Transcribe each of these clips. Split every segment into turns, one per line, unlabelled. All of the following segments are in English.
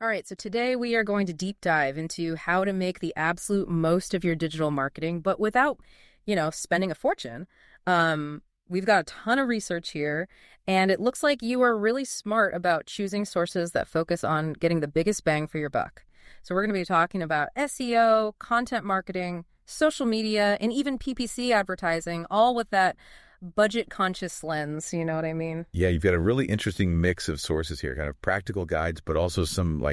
right, so today we are going to deep dive into how to make the absolute most of your digital marketing, but without, spending a fortune. We've got a ton of research here, and it looks like you are really smart about choosing sources that focus on getting the biggest bang for your buck. So we're going to be talking about SEO, content marketing, social media, and even PPC advertising, all with that budget-conscious lens, you know what I mean?
Yeah, you've got a really interesting mix of sources here, kind of practical guides, but also some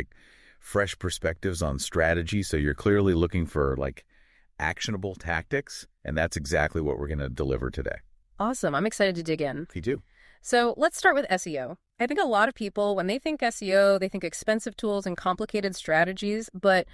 fresh perspectives on strategy. So you're clearly looking for actionable tactics, and that's exactly what we're going to deliver today.
Awesome. I'm excited to dig in.
Me too.
So let's start with SEO. I think a lot of people, when they think SEO, they think expensive tools and complicated strategies, but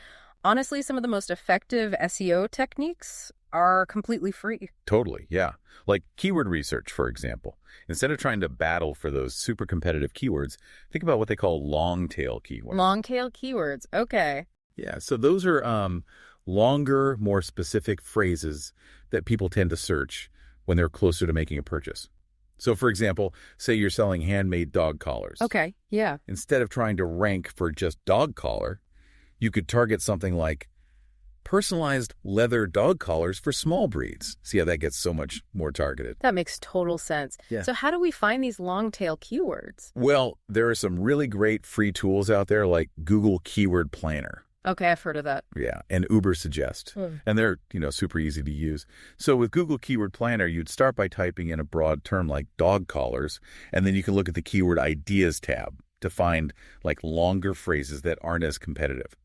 honestly, some of the most effective SEO techniques are completely free.
Totally, yeah. Like keyword research, for example. Instead of trying to battle for those super competitive keywords, think about what they call long-tail keywords.
Long-tail keywords, okay.
Yeah, so those are longer, more specific phrases that people tend to search when they're closer to making a purchase. So, for example, say you're selling handmade dog collars.
Okay, yeah.
Instead of trying to rank for just dog collar, you could target something like personalized leather dog collars for small breeds. See how that gets so much more targeted?
That makes total sense.
Yeah.
So how do we find these long-tail keywords?
Well, there are some really great free tools out there like Google Keyword Planner.
Okay, I've heard of that.
Yeah, and Ubersuggest. And they're, super easy to use. So with Google Keyword Planner, you'd start by typing in a broad term like dog collars, and then you can look at the Keyword Ideas tab to find longer phrases that aren't as competitive.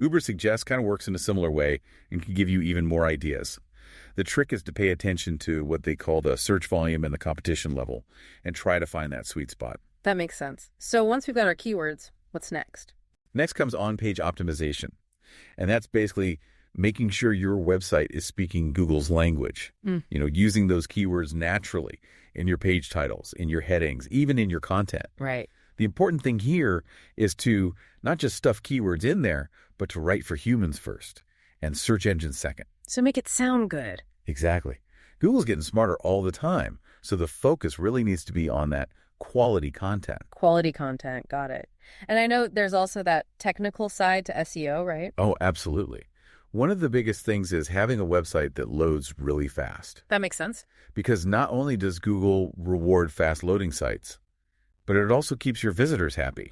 Ubersuggest kind of works in a similar way and can give you even more ideas. The trick is to pay attention to what they call the search volume and the competition level and try to find that sweet spot.
That makes sense. So once we've got our keywords, what's next?
Next comes on-page optimization. And that's basically making sure your website is speaking Google's language. Using those keywords naturally in your page titles, in your headings, even in your content.
Right.
The important thing here is to not just stuff keywords in there, but to write for humans first and search engines second.
So make it sound good.
Exactly. Google's getting smarter all the time, so the focus really needs to be on that quality content.
Quality content, got it. And I know there's also that technical side to SEO, right?
Oh, absolutely. One of the biggest things is having a website that loads really fast.
That makes sense.
Because not only does Google reward fast loading sites, but it also keeps your visitors happy.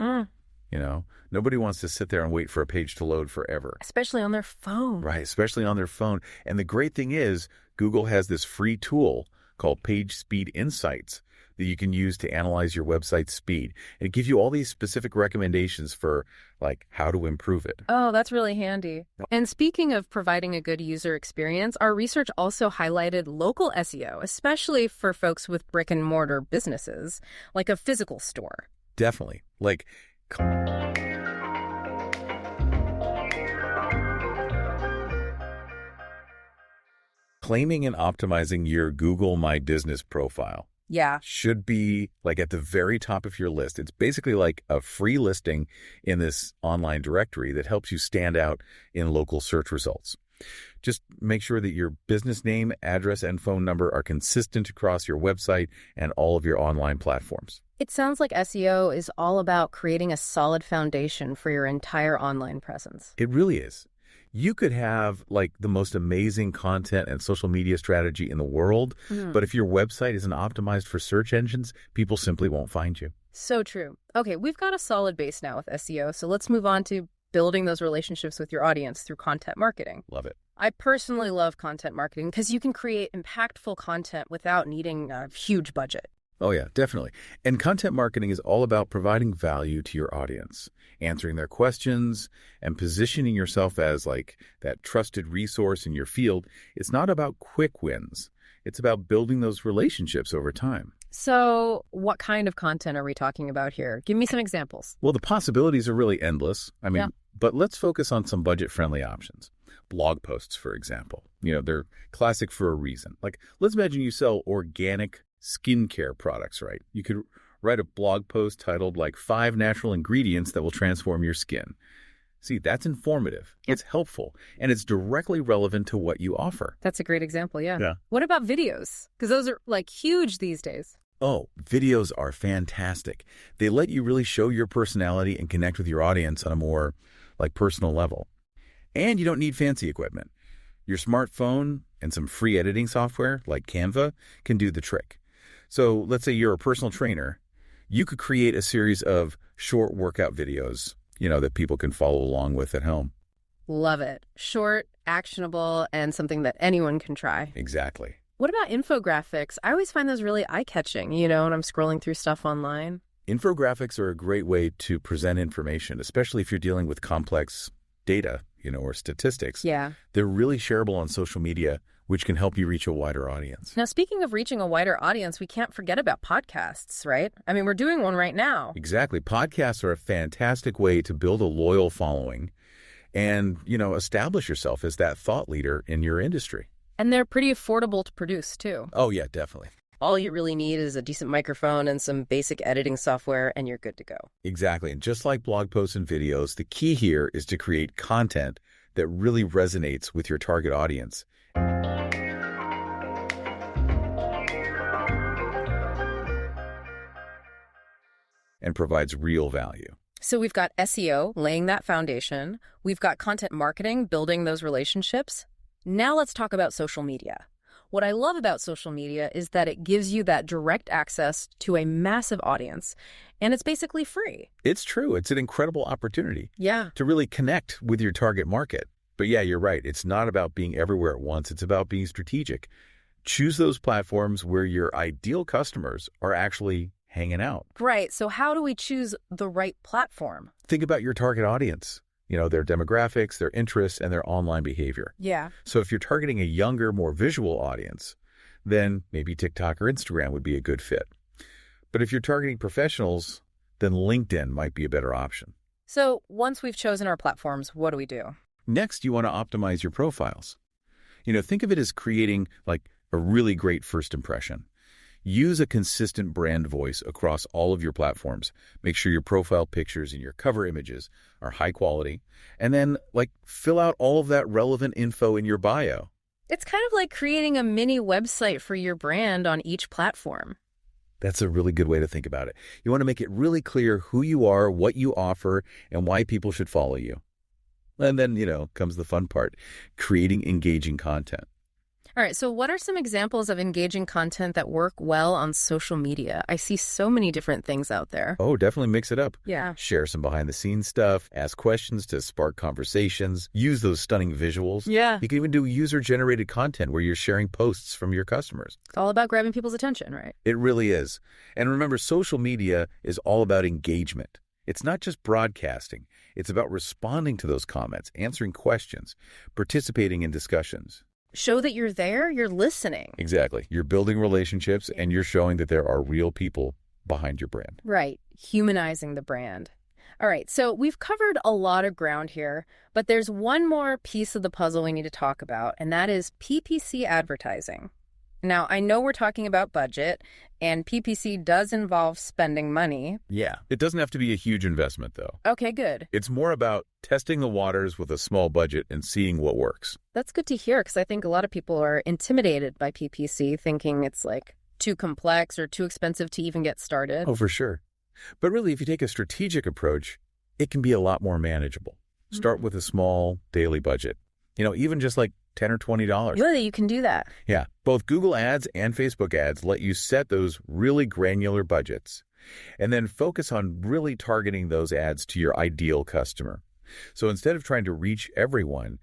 Nobody wants to sit there and wait for a page to load forever.
Especially on their phone.
Right, especially on their phone. And the great thing is, Google has this free tool called Page Speed Insights that you can use to analyze your website's speed. And it gives you all these specific recommendations for how to improve it.
Oh, that's really handy. And speaking of providing a good user experience, our research also highlighted local SEO, especially for folks with brick and mortar businesses, like a physical store.
Definitely. Claiming and optimizing your Google My Business profile.
Yeah.
Should be at the very top of your list. It's basically like a free listing in this online directory that helps you stand out in local search results. Just make sure that your business name, address, and phone number are consistent across your website and all of your online platforms.
It sounds like SEO is all about creating a solid foundation for your entire online presence.
It really is. You could have the most amazing content and social media strategy in the world, but if your website isn't optimized for search engines, people simply won't find you.
So true. Okay, we've got a solid base now with SEO, so let's move on to building those relationships with your audience through content marketing.
Love it.
I personally love content marketing because you can create impactful content without needing a huge budget.
Oh, yeah, definitely. And content marketing is all about providing value to your audience, answering their questions, and positioning yourself as that trusted resource in your field. It's not about quick wins. It's about building those relationships over time.
So what kind of content are we talking about here? Give me some examples.
Well, the possibilities are really endless. But let's focus on some budget-friendly options. Blog posts, for example. They're classic for a reason. Let's imagine you sell organic skincare products, right? You could write a blog post titled 5 natural ingredients that will transform your skin. See, that's informative. It's helpful, and it's directly relevant to what you offer.
That's a great example, yeah.
Yeah.
What about videos? Because those are huge these days.
Oh, videos are fantastic. They let you really show your personality and connect with your audience on a more personal level. And you don't need fancy equipment. Your smartphone and some free editing software like Canva can do the trick. So let's say you're a personal trainer. You could create a series of short workout videos, that people can follow along with at home.
Love it. Short, actionable, and something that anyone can try.
Exactly.
What about infographics? I always find those really eye-catching, when I'm scrolling through stuff online.
Infographics are a great way to present information, especially if you're dealing with complex data, or statistics.
Yeah.
They're really shareable on social media, which can help you reach a wider audience.
Now, speaking of reaching a wider audience, we can't forget about podcasts, right? I mean, we're doing one right now.
Exactly. Podcasts are a fantastic way to build a loyal following and, establish yourself as that thought leader in your industry.
And they're pretty affordable to produce, too.
Oh, yeah, definitely.
All you really need is a decent microphone and some basic editing software, and you're good to go.
Exactly. And just like blog posts and videos, the key here is to create content that really resonates with your target audience. And provides real value.
So we've got SEO, laying that foundation. We've got content marketing, building those relationships. Now let's talk about social media. What I love about social media is that it gives you that direct access to a massive audience, and it's basically free.
It's true. It's an incredible opportunity.
Yeah.
To really connect with your target market. But yeah, you're right. It's not about being everywhere at once. It's about being strategic. Choose those platforms where your ideal customers are actually hanging out.
Right. So how do we choose the right platform?
Think about your target audience. Their demographics, their interests, and their online behavior.
Yeah.
So if you're targeting a younger, more visual audience, then maybe TikTok or Instagram would be a good fit. But if you're targeting professionals, then LinkedIn might be a better option.
So once we've chosen our platforms, what do we do?
Next, you want to optimize your profiles. Think of it as creating a really great first impression. Use a consistent brand voice across all of your platforms. Make sure your profile pictures and your cover images are high quality. And then, fill out all of that relevant info in your bio.
It's kind of like creating a mini website for your brand on each platform.
That's a really good way to think about it. You want to make it really clear who you are, what you offer, and why people should follow you. And then, comes the fun part, creating engaging content.
All right, so what are some examples of engaging content that work well on social media? I see so many different things out there.
Oh, definitely mix it up.
Yeah.
Share some behind-the-scenes stuff, ask questions to spark conversations, use those stunning visuals.
Yeah.
You can even do user-generated content where you're sharing posts from your customers.
It's all about grabbing people's attention, right?
It really is. And remember, social media is all about engagement. It's not just broadcasting. It's about responding to those comments, answering questions, participating in discussions.
Show that you're there, you're listening.
Exactly. You're building relationships and you're showing that there are real people behind your brand.
Right. Humanizing the brand. All right. So we've covered a lot of ground here, but there's one more piece of the puzzle we need to talk about, and that is PPC advertising. Now, I know we're talking about budget, and PPC does involve spending money.
Yeah. It doesn't have to be a huge investment, though.
Okay, good.
It's more about testing the waters with a small budget and seeing what works.
That's good to hear, because I think a lot of people are intimidated by PPC, thinking it's too complex or too expensive to even get started.
Oh, for sure. But really, if you take a strategic approach, it can be a lot more manageable. Start with a small daily budget. Even just $10 or $20.
Really, you can do that?
Yeah. Both Google Ads and Facebook Ads let you set those really granular budgets and then focus on really targeting those ads to your ideal customer. So instead of trying to reach everyone,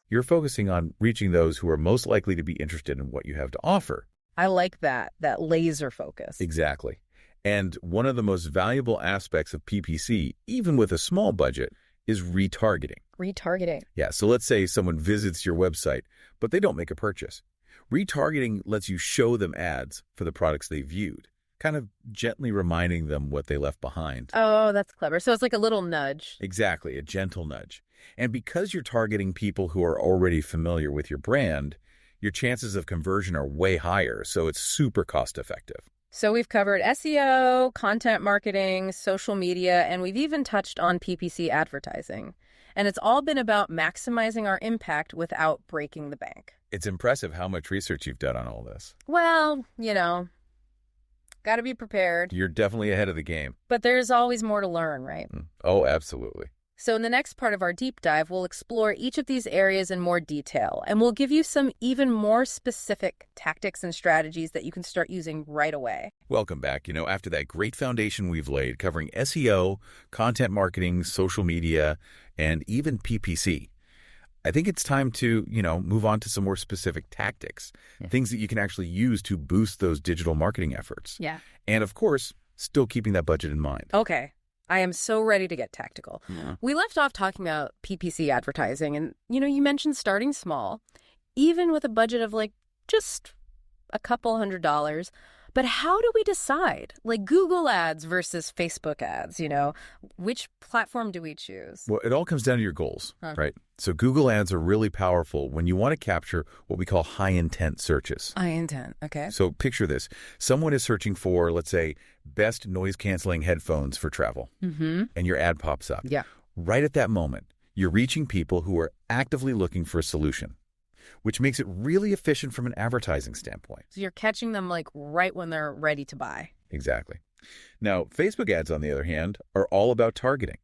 you're focusing on reaching those who are most likely to be interested in what you have to offer.
I like that laser focus.
Exactly. And one of the most valuable aspects of PPC, even with a small budget, is retargeting.
Retargeting.
Yeah, so let's say someone visits your website, but they don't make a purchase. Retargeting lets you show them ads for the products they viewed, kind of gently reminding them what they left behind.
Oh, that's clever. So it's like a little nudge.
Exactly, a gentle nudge. And because you're targeting people who are already familiar with your brand, your chances of conversion are way higher, so it's super cost-effective.
So we've covered SEO, content marketing, social media, and we've even touched on PPC advertising. And it's all been about maximizing our impact without breaking the bank.
It's impressive how much research you've done on all this.
Well, got to be prepared.
You're definitely ahead of the game.
But there's always more to learn, right?
Oh, absolutely.
So in the next part of our deep dive, we'll explore each of these areas in more detail, and we'll give you some even more specific tactics and strategies that you can start using right away.
Welcome back. After that great foundation we've laid covering SEO, content marketing, social media, and even PPC, I think it's time to, move on to some more specific tactics, things that you can actually use to boost those digital marketing efforts.
Yeah.
And of course, still keeping that budget in mind.
Okay. I am so ready to get tactical. Yeah. We left off talking about PPC advertising, and, you mentioned starting small, even with a budget of just a couple $100s. But how do we decide? Google ads versus Facebook ads, which platform do we choose?
Well, it all comes down to your goals, right? So Google ads are really powerful when you want to capture what we call high intent searches.
High intent, okay.
So picture this. Someone is searching for, let's say, best noise canceling headphones for travel. And your ad pops up.
Yeah.
Right at that moment, you're reaching people who are actively looking for a solution, which makes it really efficient from an advertising standpoint.
So you're catching them right when they're ready to buy.
Exactly. Now, Facebook ads, on the other hand, are all about targeting.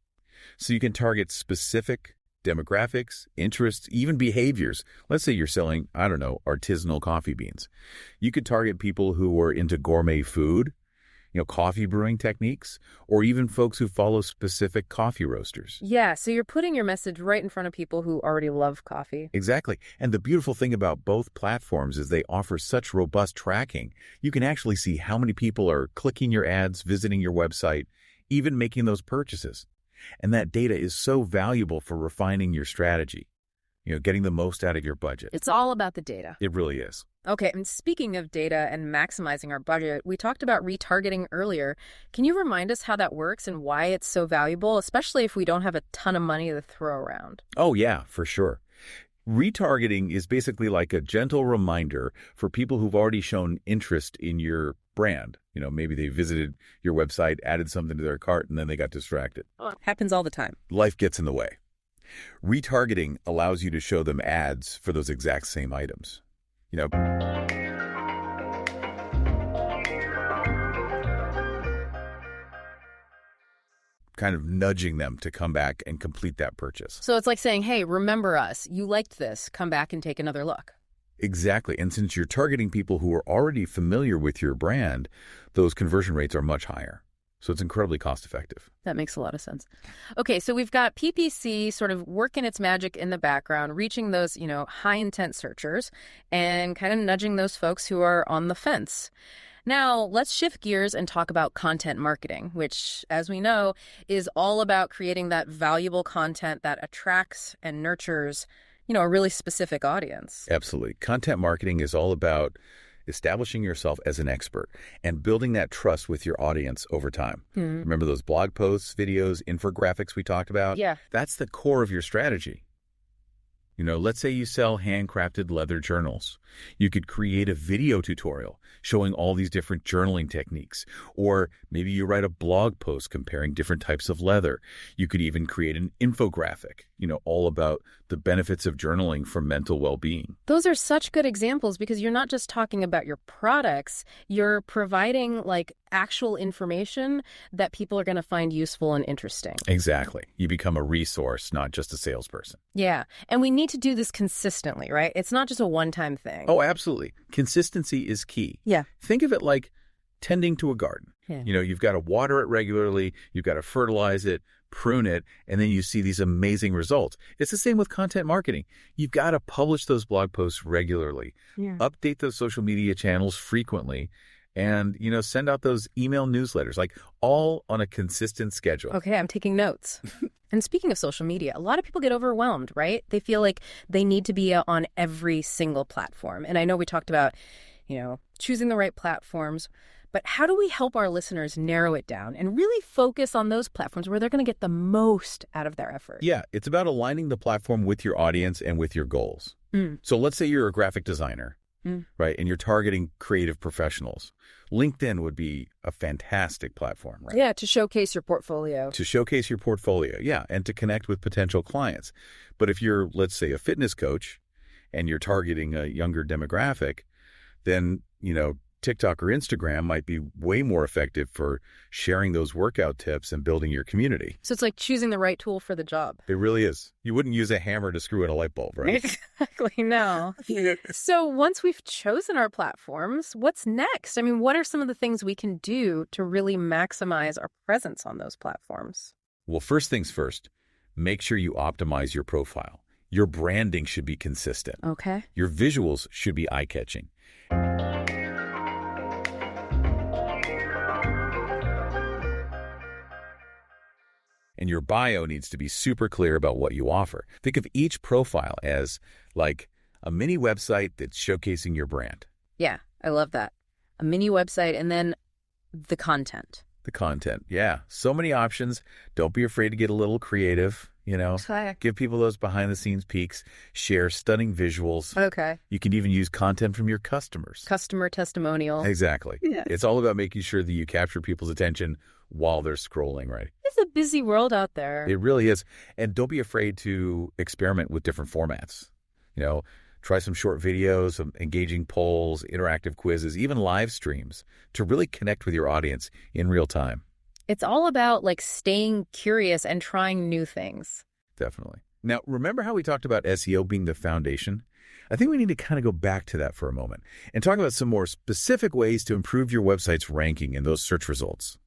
So you can target specific demographics, interests, even behaviors. Let's say you're selling, artisanal coffee beans. You could target people who are into gourmet food, coffee brewing techniques, or even folks who follow specific coffee roasters.
Yeah, so you're putting your message right in front of people who already love coffee.
Exactly. And the beautiful thing about both platforms is they offer such robust tracking. You can actually see how many people are clicking your ads, visiting your website, even making those purchases. And that data is so valuable for refining your strategy, getting the most out of your budget.
It's all about the data.
It really is.
Okay, and speaking of data and maximizing our budget, we talked about retargeting earlier. Can you remind us how that works and why it's so valuable, especially if we don't have a ton of money to throw around?
Oh, yeah, for sure. Retargeting is basically like a gentle reminder for people who've already shown interest in your brand. Maybe they visited your website, added something to their cart, and then they got distracted.
Oh, happens all the time.
Life gets in the way. Retargeting allows you to show them ads for those exact same items. Kind of nudging them to come back and complete that purchase.
So it's like saying, hey, remember us. You liked this. Come back and take another look.
Exactly. And since you're targeting people who are already familiar with your brand, those conversion rates are much higher. So it's incredibly cost effective.
That makes a lot of sense. Okay, so we've got PPC sort of working its magic in the background, reaching those, high intent searchers and kind of nudging those folks who are on the fence. Now, let's shift gears and talk about content marketing, which, as we know, is all about creating that valuable content that attracts and nurtures, a really specific audience.
Absolutely. Content marketing is all about establishing yourself as an expert and building that trust with your audience over time. Remember those blog posts, videos, infographics we talked about?
Yeah.
That's the core of your strategy. Let's say you sell handcrafted leather journals. You could create a video tutorial showing all these different journaling techniques. Or maybe you write a blog post comparing different types of leather. You could even create an infographic, all about the benefits of journaling for mental well-being.
Those are such good examples because you're not just talking about your products, you're providing actual information that people are going to find useful and interesting.
Exactly. You become a resource, not just a salesperson.
Yeah. And we need to do this consistently, right? It's not just a one-time thing.
Oh, absolutely. Consistency is key.
Yeah.
Think of it like tending to a garden.
Yeah.
You've got to water it regularly, you've got to fertilize it, prune it, and then you see these amazing results. It's the same with content marketing. You've got to publish those blog posts regularly, update those social media channels frequently, and, send out those email newsletters, all on a consistent schedule.
Okay, I'm taking notes. And speaking of social media, a lot of people get overwhelmed, right? They feel like they need to be on every single platform. And I know we talked about, choosing the right platforms. But how do we help our listeners narrow it down and really focus on those platforms where they're going to get the most out of their effort?
Yeah, it's about aligning the platform with your audience and with your goals. So let's say you're a graphic designer right? And you're targeting creative professionals. LinkedIn would be a fantastic platform, right?
Yeah, to showcase your portfolio.
To showcase your portfolio, yeah, and to connect with potential clients. But if you're, let's say, a fitness coach and you're targeting a younger demographic, then, TikTok or Instagram might be way more effective for sharing those workout tips and building your community.
So it's like choosing the right tool for the job.
It really is. You wouldn't use a hammer to screw in a light bulb, right?
Exactly, no. So once we've chosen our platforms, what's next? I mean, what are some of the things we can do to really maximize our presence on those platforms?
Well, first things first, make sure you optimize your profile. Your branding should be consistent.
Okay.
Your visuals should be eye-catching. And your bio needs to be super clear about what you offer. Think of each profile as like a mini website that's showcasing your brand.
Yeah, I love that. A mini website and then the content.
The content, yeah. So many options. Don't be afraid to get a little creative, Give people those behind-the-scenes peeks. Share stunning visuals.
Okay.
You can even use content from your customers.
Customer testimonial.
Exactly.
Yeah.
It's all about making sure that you capture people's attention while they're scrolling, right?
It's a busy world out there.
It really is. And don't be afraid to experiment with different formats. Try some short videos, some engaging polls, interactive quizzes, even live streams to really connect with your audience in real time.
It's all about staying curious and trying new things.
Definitely. Now, remember how we talked about SEO being the foundation? I think we need to kind of go back to that for a moment and talk about some more specific ways to improve your website's ranking in those search results.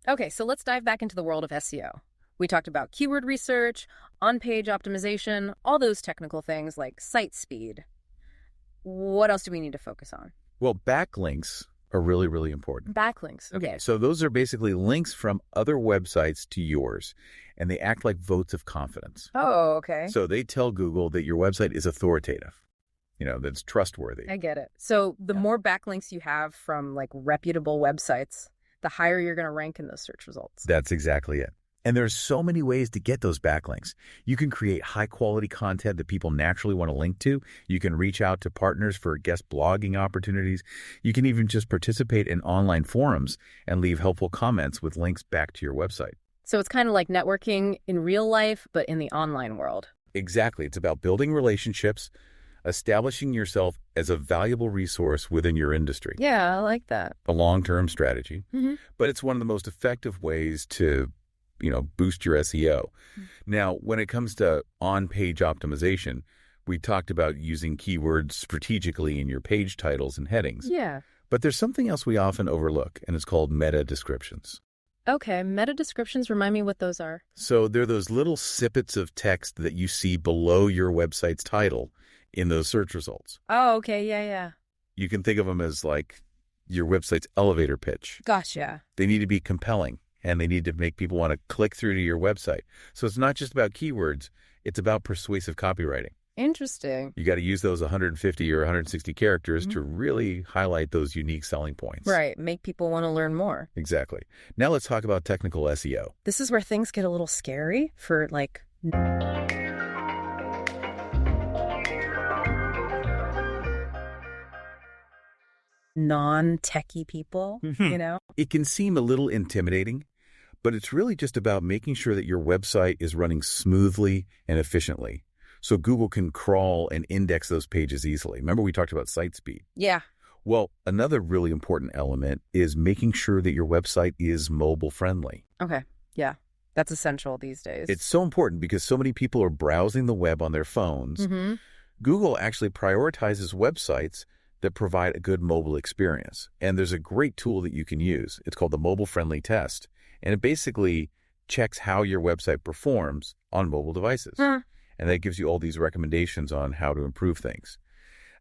Okay, so let's dive back into the world of SEO. We talked about keyword research, on-page optimization, all those technical things like site speed. What else do we need to focus on?
Well, backlinks are really, really important.
Backlinks. Okay.
So those are basically links from other websites to yours, and they act like votes of confidence.
Oh, okay.
So they tell Google that your website is authoritative, that's trustworthy.
I get it. So the more backlinks you have from reputable websites, the higher you're going to rank in those search results.
That's exactly it. And there's so many ways to get those backlinks. You can create high-quality content that people naturally want to link to. You can reach out to partners for guest blogging opportunities. You can even just participate in online forums and leave helpful comments with links back to your website.
So it's kind of like networking in real life, but in the online world.
Exactly. It's about building relationships, establishing yourself as a valuable resource within your industry.
Yeah, I like that.
A long-term strategy.
Mm-hmm.
But it's one of the most effective ways to boost your SEO. Now, when it comes to on-page optimization, we talked about using keywords strategically in your page titles and headings.
Yeah.
But there's something else we often overlook, and it's called meta descriptions.
Okay, meta descriptions, remind me what those are.
So they're those little snippets of text that you see below your website's title in those search results.
Oh, okay, yeah.
You can think of them as like your website's elevator pitch.
Gotcha.
They need to be compelling. And they need to make people want to click through to your website. So it's not just about keywords. It's about persuasive copywriting.
Interesting.
You got to use those 150 or 160 characters to really highlight those unique selling points.
Right. Make people want to learn more.
Exactly. Now let's talk about technical SEO.
This is where things get a little scary for non-techie people,
It can seem a little intimidating, but it's really just about making sure that your website is running smoothly and efficiently so Google can crawl and index those pages easily. Remember we talked about site speed?
Yeah.
Well, another really important element is making sure that your website is mobile friendly.
Okay. Yeah. That's essential these days.
It's so important because so many people are browsing the web on their phones.
Mm-hmm.
Google actually prioritizes websites that provide a good mobile experience. And there's a great tool that you can use. It's called the Mobile Friendly Test. And it basically checks how your website performs on mobile devices. And that gives you all these recommendations on how to improve things.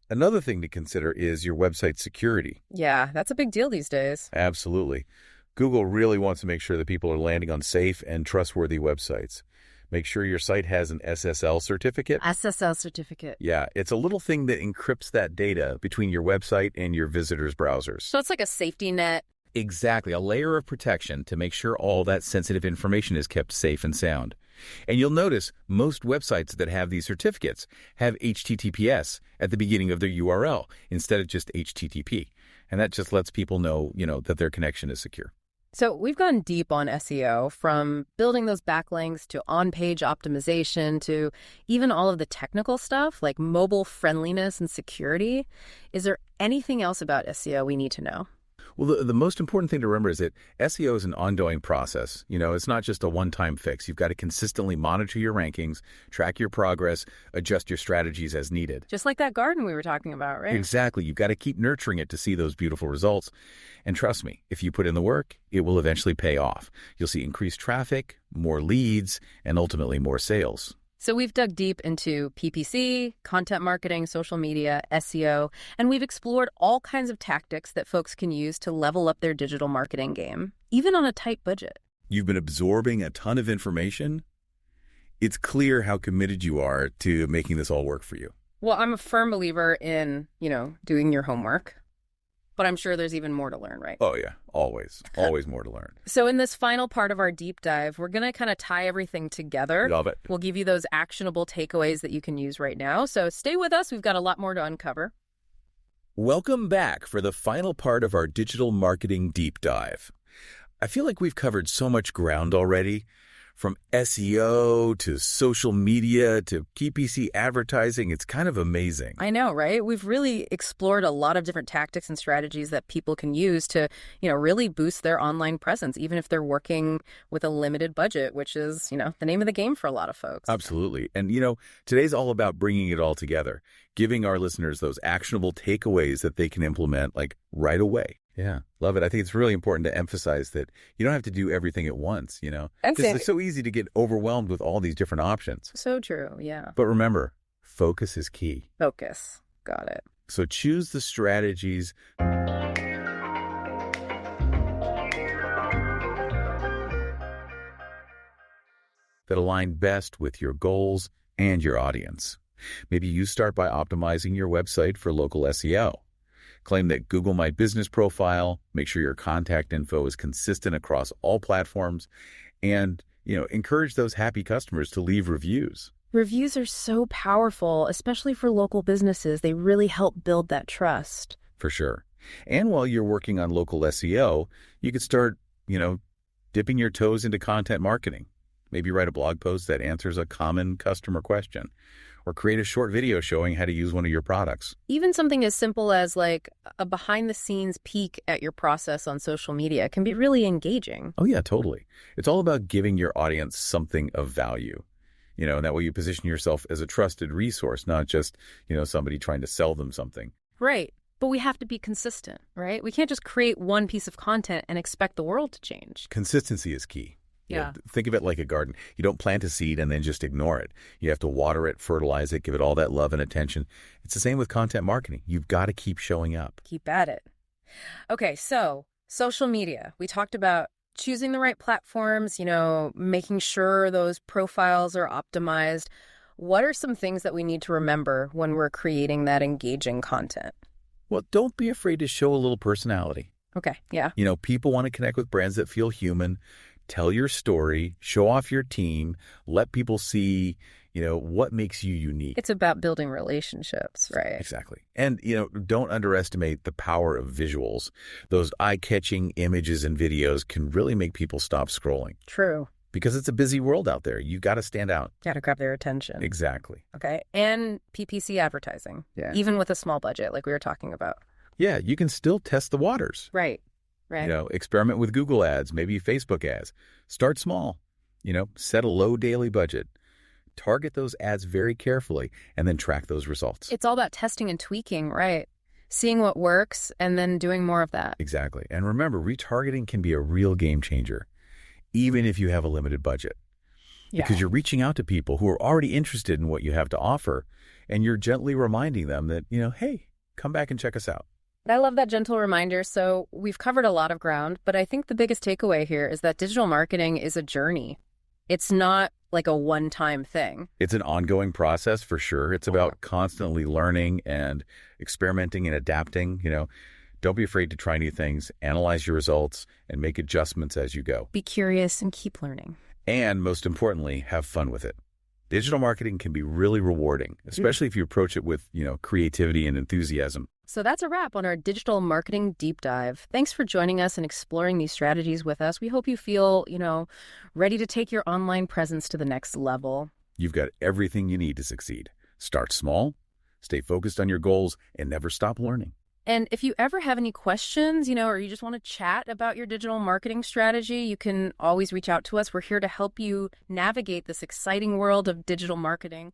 Another thing to consider is your website security.
Yeah, that's a big deal these days.
Absolutely. Google really wants to make sure that people are landing on safe and trustworthy websites. Make sure your site has an SSL certificate.
SSL certificate.
Yeah, it's a little thing that encrypts that data between your website and your visitors' browsers.
So it's like a safety net.
Exactly, a layer of protection to make sure all that sensitive information is kept safe and sound. And you'll notice most websites that have these certificates have HTTPS at the beginning of their URL instead of just HTTP. And that just lets people know, that their connection is secure.
So we've gone deep on SEO, from building those backlinks to on-page optimization to even all of the technical stuff like mobile friendliness and security. Is there anything else about SEO we need to know?
Well, the most important thing to remember is that SEO is an ongoing process. It's not just a one-time fix. You've got to consistently monitor your rankings, track your progress, adjust your strategies as needed.
Just like that garden we were talking about, right?
Exactly. You've got to keep nurturing it to see those beautiful results. And trust me, if you put in the work, it will eventually pay off. You'll see increased traffic, more leads, and ultimately more sales.
So we've dug deep into PPC, content marketing, social media, SEO, and we've explored all kinds of tactics that folks can use to level up their digital marketing game, even on a tight budget.
You've been absorbing a ton of information. It's clear how committed you are to making this all work for you.
Well, I'm a firm believer in, doing your homework. But I'm sure there's even more to learn, right?
Oh, yeah. Always. Always more to learn.
So in this final part of our deep dive, we're going to kind of tie everything together.
Love it.
We'll give you those actionable takeaways that you can use right now. So stay with us. We've got a lot more to uncover.
Welcome back for the final part of our digital marketing deep dive. I feel like we've covered so much ground already, from SEO to social media to PPC advertising. It's kind of amazing.
I know, right? We've really explored a lot of different tactics and strategies that people can use to, really boost their online presence, even if they're working with a limited budget, which is, the name of the game for a lot of folks.
Absolutely. And, today's all about bringing it all together, giving our listeners those actionable takeaways that they can implement right away. Yeah, love it. I think it's really important to emphasize that you don't have to do everything at once, because it's so easy to get overwhelmed with all these different options.
So true, yeah.
But remember, focus is key.
Focus. Got it.
So choose the strategies that align best with your goals and your audience. Maybe you start by optimizing your website for local SEO. Claim that Google My Business profile, make sure your contact info is consistent across all platforms, and, encourage those happy customers to leave reviews.
Reviews are so powerful, especially for local businesses. They really help build that trust.
For sure. And while you're working on local SEO, you could start, dipping your toes into content marketing. Maybe write a blog post that answers a common customer question, or create a short video showing how to use one of your products.
Even something as simple as a behind-the-scenes peek at your process on social media can be really engaging.
Oh, yeah, totally. It's all about giving your audience something of value. And that way you position yourself as a trusted resource, not just, somebody trying to sell them something.
Right. But we have to be consistent, right? We can't just create one piece of content and expect the world to change.
Consistency is key.
Yeah.
Think of it like a garden. You don't plant a seed and then just ignore it. You have to water it, fertilize it, give it all that love and attention. It's the same with content marketing. You've got to keep showing up.
Keep at it. Okay, so social media. We talked about choosing the right platforms, making sure those profiles are optimized. What are some things that we need to remember when we're creating that engaging content?
Well, don't be afraid to show a little personality.
Okay, yeah.
People want to connect with brands that feel human. Tell your story, show off your team, let people see, what makes you unique.
It's about building relationships, right?
Exactly. And, don't underestimate the power of visuals. Those eye-catching images and videos can really make people stop scrolling.
True.
Because it's a busy world out there. You got to stand out.
Got to grab their attention.
Exactly.
Okay. And PPC advertising.
Yeah.
Even with a small budget like we were talking about.
Yeah, you can still test the waters.
Right. Right.
Experiment with Google ads, maybe Facebook ads. Start small. Set a low daily budget. Target those ads very carefully and then track those results.
It's all about testing and tweaking, right? Seeing what works and then doing more of that.
Exactly. And remember, retargeting can be a real game changer, even if you have a limited budget.
Yeah.
Because you're reaching out to people who are already interested in what you have to offer, and you're gently reminding them that, hey, come back and check us out.
I love that gentle reminder. So we've covered a lot of ground, but I think the biggest takeaway here is that digital marketing is a journey. It's not like a one-time thing.
It's an ongoing process for sure. It's about constantly learning and experimenting and adapting. Don't be afraid to try new things, analyze your results, and make adjustments as you go.
Be curious and keep learning.
And most importantly, have fun with it. Digital marketing can be really rewarding, especially if you approach it with, creativity and enthusiasm.
So that's a wrap on our digital marketing deep dive. Thanks for joining us and exploring these strategies with us. We hope you feel, ready to take your online presence to the next level.
You've got everything you need to succeed. Start small, stay focused on your goals, and never stop learning.
And if you ever have any questions, or you just want to chat about your digital marketing strategy, you can always reach out to us. We're here to help you navigate this exciting world of digital marketing.